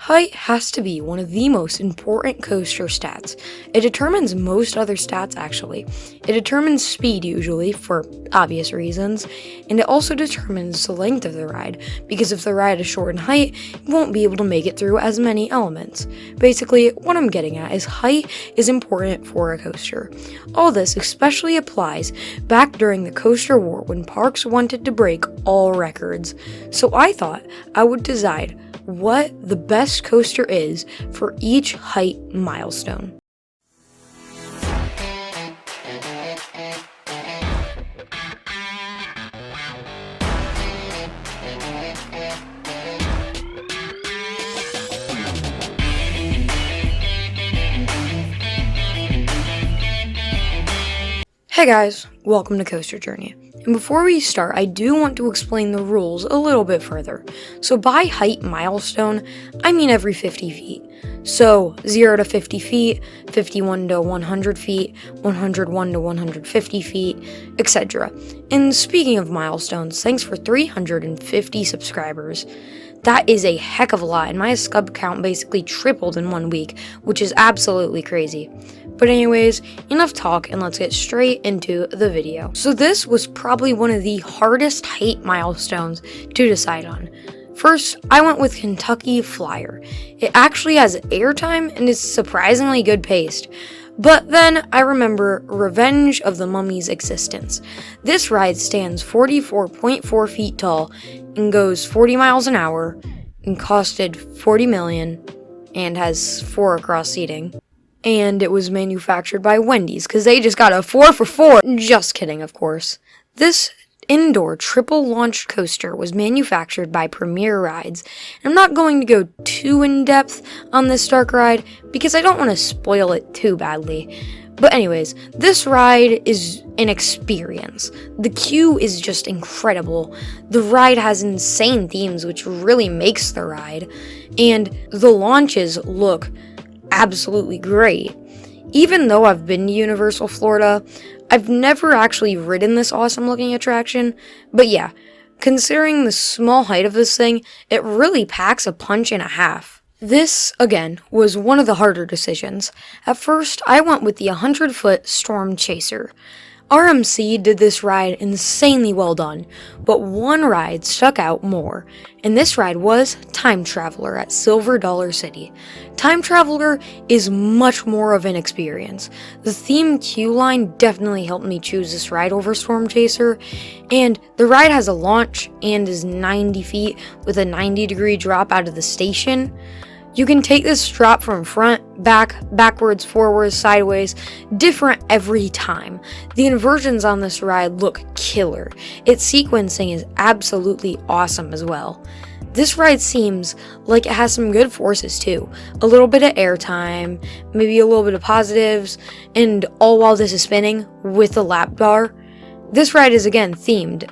Height has to be one of the most important coaster stats. It determines most other stats actually. It determines speed usually, for obvious reasons, and it also determines the length of the ride, because if the ride is short in height, you won't be able to make it through as many elements. Basically, what I'm getting at is height is important for a coaster. All this especially applies back during the coaster war when parks wanted to break all records. So I thought I would decide what the best coaster is for each height milestone. Hey guys, welcome to Coaster Journey. And before we start, I do want to explain the rules a little bit further. So by height milestone, I mean every 50 feet. So 0 to 50 feet, 51 to 100 feet, 101 to 150 feet, etc. And speaking of milestones, thanks for 350 subscribers. That is a heck of a lot, and my sub count basically tripled in 1 week, which is absolutely crazy. But anyways, enough talk and let's get straight into the video. So this was probably one of the hardest height milestones to decide on. First, I went with Kentucky Flyer. It actually has airtime and is surprisingly good paced. But then I remember Revenge of the Mummy's existence. This ride stands 44.4 feet tall and goes 40 miles an hour and costed $40 million and has 4 across seating. And it was manufactured by Wendy's because they just got a 4 for 4. Just kidding, of course. This indoor triple launched coaster was manufactured by Premier Rides. And I'm not going to go too in depth on this dark ride because I don't want to spoil it too badly. But anyways, this ride is an experience. The queue is just incredible. The ride has insane themes, which really makes the ride. And the launches look absolutely great. Even though I've been to Universal Florida, I've never actually ridden this awesome looking attraction, but yeah, considering the small height of this thing, it really packs a punch and a half. This, again, was one of the harder decisions. At first, I went with the 100-foot Storm Chaser. RMC did this ride insanely well done, but one ride stuck out more, and this ride was Time Traveler at Silver Dollar City. Time Traveler is much more of an experience. The theme queue line definitely helped me choose this ride over Storm Chaser, and the ride has a launch and is 90 feet with a 90-degree drop out of the station. You can take this drop from front, back, backwards, forwards, sideways, different every time. The inversions on this ride look killer. Its sequencing is absolutely awesome as well. This ride seems like it has some good forces too. A little bit of airtime, maybe a little bit of positives, and all while this is spinning with the lap bar. This ride is again themed,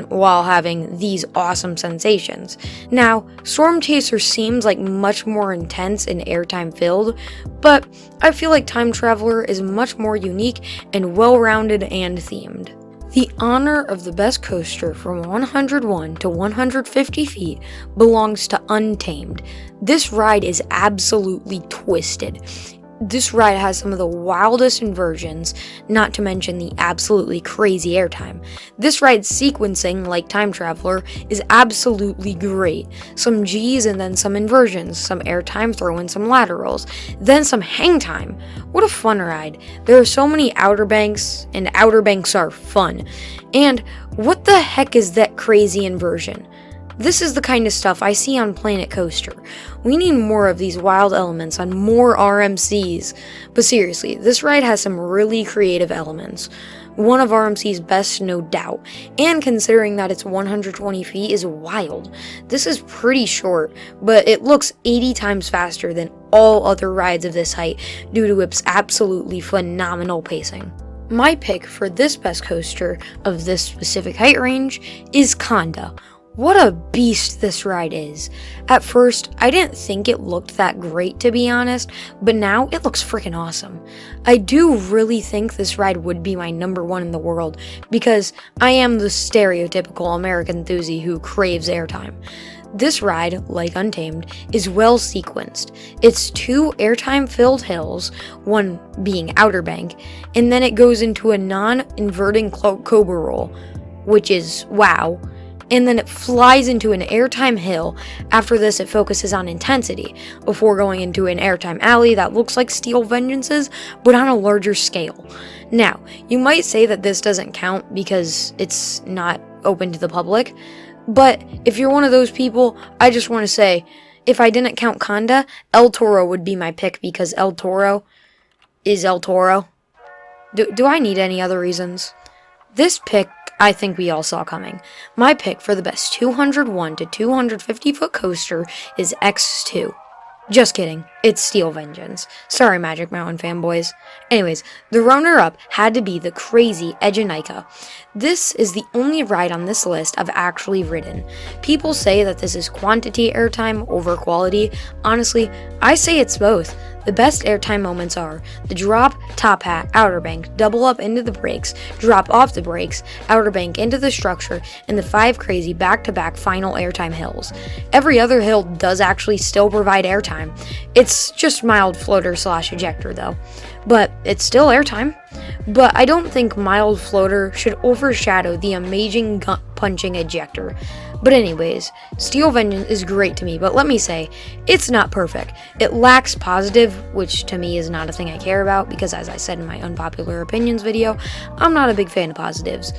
while having these awesome sensations. Now, Storm Chaser seems like much more intense and airtime filled, but I feel like Time Traveler is much more unique and well-rounded and themed. The honor of the best coaster from 101 to 150 feet belongs to Untamed. This ride is absolutely twisted. This ride has some of the wildest inversions, not to mention the absolutely crazy airtime. This ride's sequencing, like Time Traveler, is absolutely great. Some G's and then some inversions, some airtime, throw in some laterals, then some hang time. What a fun ride. There are so many Outer Banks, and Outer Banks are fun. And what the heck is that crazy inversion? This is the kind of stuff I see on Planet Coaster. We need more of these wild elements on more RMCs. But seriously, this ride has some really creative elements. One of RMC's best, no doubt. And considering that it's 120 feet is wild. This is pretty short, but it looks 80 times faster than all other rides of this height due to its absolutely phenomenal pacing. My pick for this best coaster of this specific height range is Konda. What a beast this ride is. At first, I didn't think it looked that great to be honest, but now it looks freaking awesome. I do really think this ride would be my number one in the world because I am the stereotypical American enthusiast who craves airtime. This ride, like Untamed, is well sequenced. It's 2 airtime-filled hills, one being Outer Bank, and then it goes into a non-inverting cobra roll, which is wow. And then it flies into an airtime hill. After this, it focuses on intensity, before going into an airtime alley that looks like Steel Vengeance's, but on a larger scale. Now, you might say that this doesn't count because it's not open to the public, but if you're one of those people, I just want to say, if I didn't count Konda, El Toro would be my pick because El Toro is El Toro. Do I need any other reasons? This pick, I think we all saw coming. My pick for the best 201 to 250 foot coaster is X2. Just kidding, it's Steel Vengeance. Sorry, Magic Mountain fanboys. Anyways, the runner-up had to be the crazy Egenika. This is the only ride on this list I've actually ridden. People say that this is quantity airtime over quality. Honestly, I say it's both. The best airtime moments are the drop, top hat, outer bank, double up into the brakes, drop off the brakes, outer bank into the structure, and the 5 crazy back-to-back final airtime hills. Every other hill does actually still provide airtime. It's just mild floater / ejector though, but it's still airtime. But I don't think mild floater should overshadow the amazing gut-punching ejector. But anyways, Steel Vengeance is great to me, but let me say, it's not perfect. It lacks positive, which to me is not a thing I care about, because as I said in my unpopular opinions video, I'm not a big fan of positives.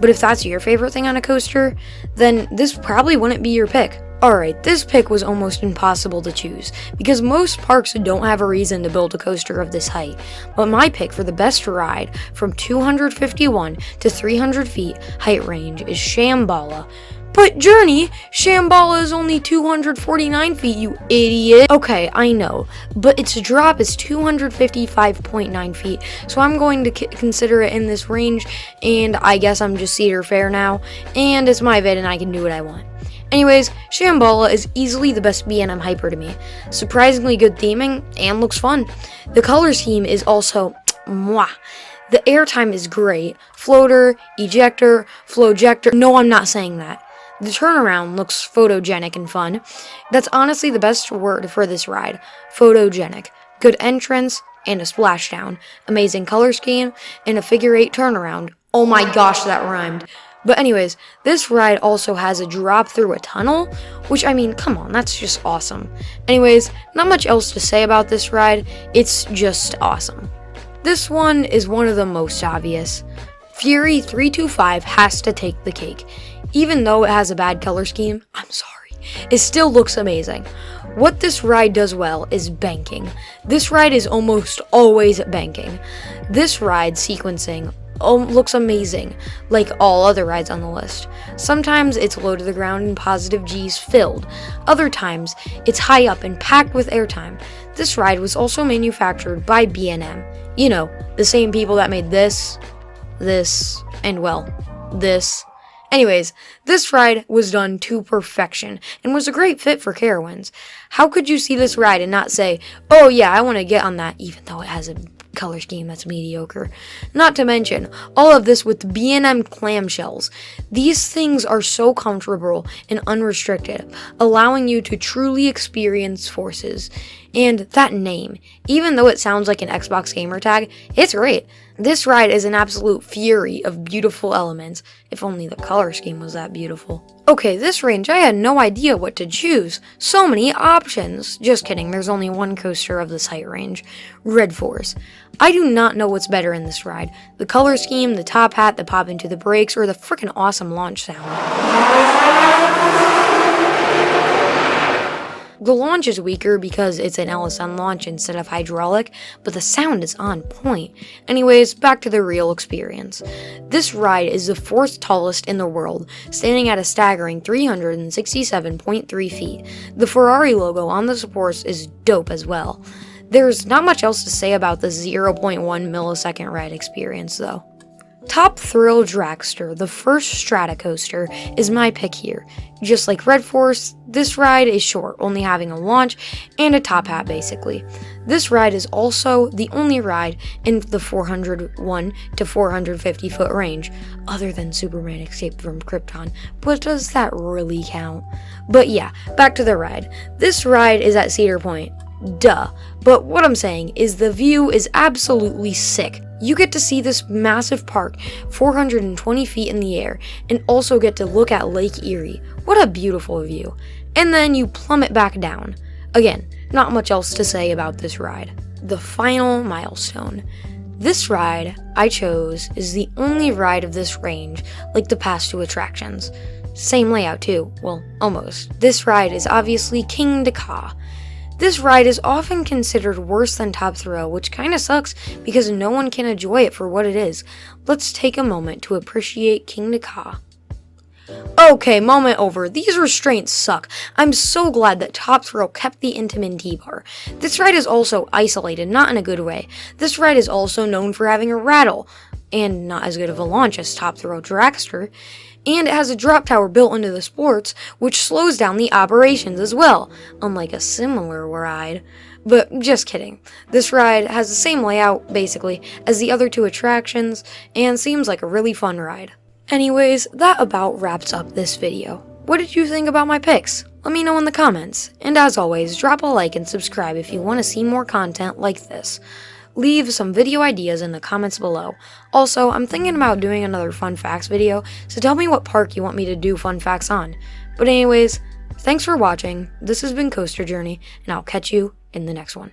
But if that's your favorite thing on a coaster, then this probably wouldn't be your pick. Alright, this pick was almost impossible to choose, because most parks don't have a reason to build a coaster of this height, but my pick for the best ride from 251 to 300 feet height range is Shambala. But Journey, Shambala is only 249 feet, you idiot. Okay, I know, but its drop is 255.9 feet, so I'm going to consider it in this range, and I guess I'm just Cedar Fair now, and it's my vid and I can do what I want. Anyways, Shambala is easily the best B&M hyper to me. Surprisingly good theming, and looks fun. The color scheme is also mwah. The airtime is great. Floater, ejector, flowjector. No, I'm not saying that. The turnaround looks photogenic and fun. That's honestly the best word for this ride. Photogenic. Good entrance and a splashdown. Amazing color scheme and a figure 8 turnaround. Oh my gosh, that rhymed. But anyways, this ride also has a drop through a tunnel, which, I mean, come on, that's just awesome. Anyways, not much else to say about this ride, it's just awesome. This one is one of the most obvious. Fury 325 has to take the cake. Even though it has a bad color scheme, I'm sorry, it still looks amazing. What this ride does well is banking. This ride is almost always banking. This ride sequencing looks amazing, like all other rides on the list. Sometimes it's low to the ground and positive G's filled. Other times, it's high up and packed with airtime. This ride was also manufactured by B&M. You know, the same people that made this, and well, this. Anyways, this ride was done to perfection and was a great fit for Carowinds. How could you see this ride and not say, oh yeah, I want to get on that, even though it has a color scheme that's mediocre? Not to mention, all of this with B&M clamshells. These things are so comfortable and unrestricted, allowing you to truly experience forces. And that name, even though it sounds like an Xbox gamer tag, it's great. This ride is an absolute fury of beautiful elements, if only the color scheme was that beautiful. Okay, this range, I had no idea what to choose. So many options. Just kidding, there's only one coaster of this height range. Red Force. I do not know what's better in this ride. The color scheme, the top hat, the pop into the brakes, or the freaking awesome launch sound. The launch is weaker because it's an LSN launch instead of hydraulic, but the sound is on point. Anyways, back to the real experience. This ride is the 4th tallest in the world, standing at a staggering 367.3 feet. The Ferrari logo on the supports is dope as well. There's not much else to say about the 0.1 millisecond ride experience though. Top Thrill Dragster, the first strata coaster, is my pick here. Just like Red Force, this ride is short, only having a launch and a top hat basically. This ride is also the only ride in the 401 to 450 foot range, other than Superman Escape from Krypton, but does that really count? But yeah, back to the ride. This ride is at Cedar Point. Duh. But what I'm saying is the view is absolutely sick. You get to see this massive park 420 feet in the air and also get to look at Lake Erie. What a beautiful view. And then you plummet back down. Again, not much else to say about this ride. The final milestone. This ride I chose is the only ride of this range like the past two attractions. Same layout too, well, almost. This ride is obviously King Ka. This ride is often considered worse than Top Thrill, which kinda sucks because no one can enjoy it for what it is. Let's take a moment to appreciate King Ka. Okay, moment over. These restraints suck. I'm so glad that Top Thrill kept the intimate T-bar. This ride is also isolated, not in a good way. This ride is also known for having a rattle, and not as good of a launch as Top Thrill Dragster. And it has a drop tower built into the sports, which slows down the operations as well, unlike a similar ride. But just kidding. This ride has the same layout, basically, as the other two attractions, and seems like a really fun ride. Anyways, that about wraps up this video. What did you think about my picks? Let me know in the comments. And as always, drop a like and subscribe if you want to see more content like this. Leave some video ideas in the comments below. Also, I'm thinking about doing another fun facts video, so tell me what park you want me to do fun facts on. But anyways, thanks for watching. This has been Coaster Journey, and I'll catch you in the next one.